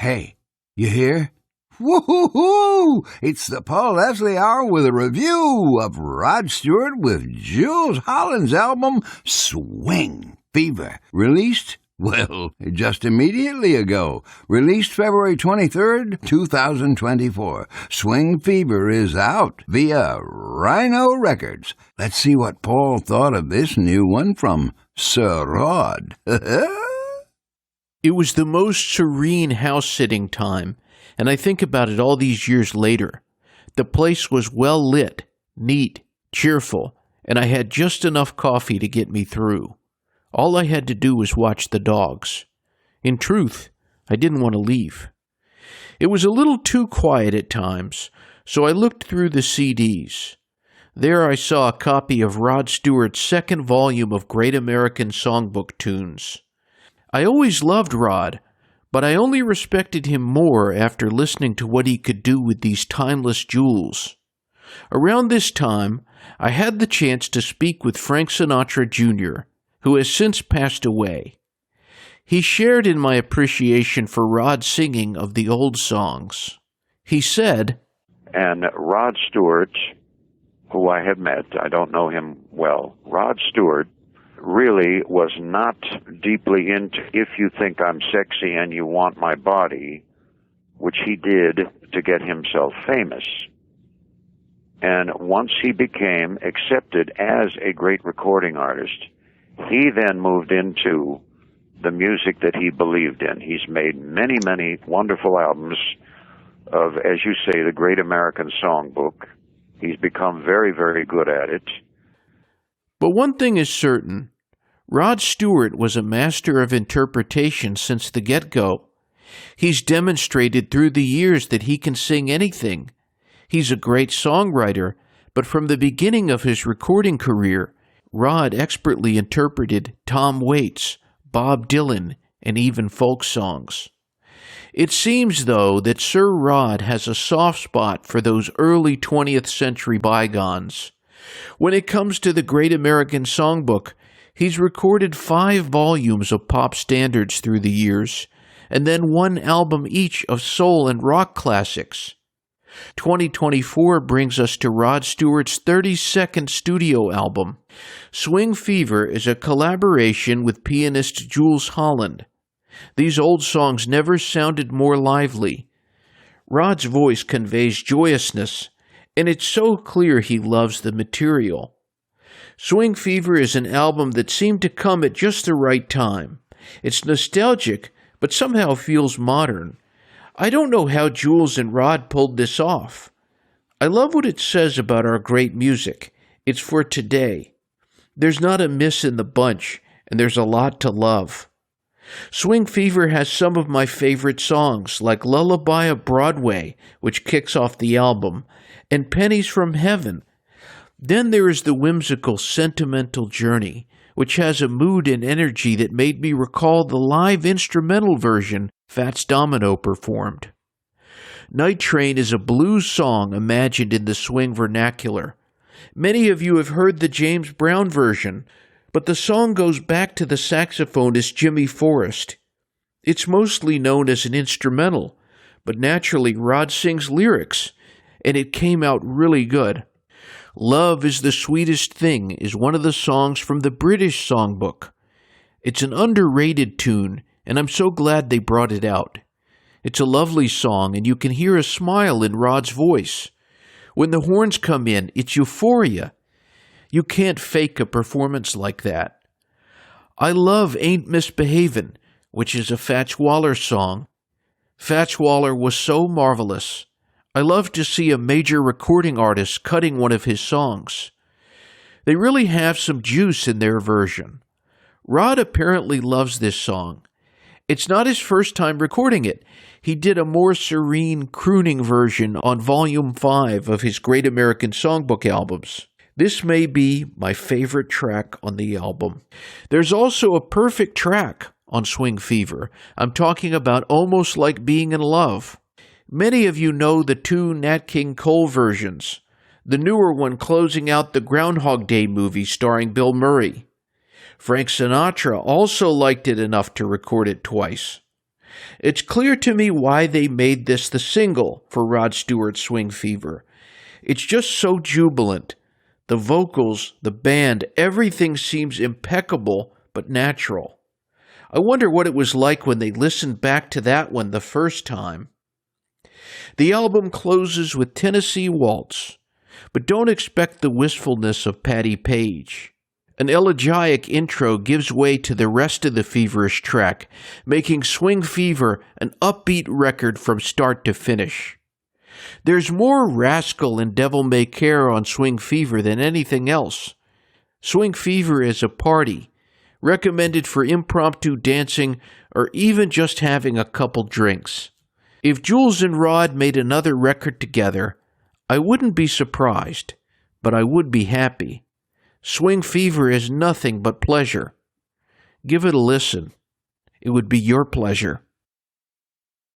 Hey, you hear? Woo-hoo-hoo! It's the Paul Leslie Hour with a review of Rod Stewart with Jools Holland's album Swing Fever, released, well, just immediately ago. Released February 23rd, 2024. Swing Fever is out via Rhino Records. Let's see what Paul thought of this new one from Sir Rod. It was the most serene house-sitting time, and I think about it all these years later. The place was well lit, neat, cheerful, and I had just enough coffee to get me through. All I had to do was watch the dogs. In truth, I didn't want to leave. It was a little too quiet at times, so I looked through the CDs. There I saw a copy of Rod Stewart's second volume of Great American Songbook tunes. I always loved Rod, but I only respected him more after listening to what he could do with these timeless jewels. Around this time, I had the chance to speak with Frank Sinatra Jr., who has since passed away. He shared in my appreciation for Rod's singing of the old songs. He said, "And Rod Stewart, who I have met, I don't know him well, Rod Stewart really was not deeply into If You Think I'm Sexy and You Want My Body, which he did to get himself famous. And once he became accepted as a great recording artist, he then moved into the music that he believed in. He's made many, many wonderful albums of, as you say, the Great American Songbook. He's become very, very good at it. But one thing is certain, Rod Stewart was a master of interpretation since the get-go. He's demonstrated through the years that he can sing anything. He's a great songwriter, but from the beginning of his recording career, Rod expertly interpreted Tom Waits, Bob Dylan, and even folk songs. It seems, though, that Sir Rod has a soft spot for those early 20th century bygones. When it comes to the Great American Songbook, he's recorded 5 volumes of pop standards through the years, and then 1 album each of soul and rock classics. 2024 brings us to Rod Stewart's 32nd studio album. Swing Fever is a collaboration with pianist Jools Holland. These old songs never sounded more lively. Rod's voice conveys joyousness, and it's so clear he loves the material. Swing Fever is an album that seemed to come at just the right time. It's nostalgic, but somehow feels modern. I don't know how Jools and Rod pulled this off. I love what it says about our great music. It's for today. There's not a miss in the bunch, and there's a lot to love. Swing Fever has some of my favorite songs, like Lullaby of Broadway, which kicks off the album, and Pennies from Heaven. Then there is the whimsical Sentimental Journey, which has a mood and energy that made me recall the live instrumental version Fats Domino performed. Night Train is a blues song imagined in the swing vernacular. Many of you have heard the James Brown version, but the song goes back to the saxophonist Jimmy Forrest. It's mostly known as an instrumental, but naturally Rod sings lyrics, and it came out really good. Love is the Sweetest Thing is one of the songs from the British Songbook. It's an underrated tune, and I'm so glad they brought it out. It's a lovely song, and you can hear a smile in Rod's voice. When the horns come in, it's euphoria. You can't fake a performance like that. I love Ain't Misbehavin', which is a Fats Waller song. Fats Waller was so marvelous. I love to see a major recording artist cutting one of his songs. They really have some juice in their version. Rod apparently loves this song. It's not his first time recording it. He did a more serene, crooning version on Volume 5 of his Great American Songbook albums. This may be my favorite track on the album. There's also a perfect track on Swing Fever. I'm talking about Almost Like Being in Love. Many of you know the 2 Nat King Cole versions, the newer one closing out the Groundhog Day movie starring Bill Murray. Frank Sinatra also liked it enough to record it twice. It's clear to me why they made this the single for Rod Stewart's Swing Fever. It's just so jubilant. The vocals, the band, everything seems impeccable but natural. I wonder what it was like when they listened back to that one the first time. The album closes with Tennessee Waltz, but don't expect the wistfulness of Patti Page. An elegiac intro gives way to the rest of the feverish track, making Swing Fever an upbeat record from start to finish. There's more rascal and devil may care on Swing Fever than anything else. Swing Fever is a party, recommended for impromptu dancing or even just having a couple drinks. If Jools and Rod made another record together, I wouldn't be surprised, but I would be happy. Swing Fever is nothing but pleasure. Give it a listen. It would be your pleasure.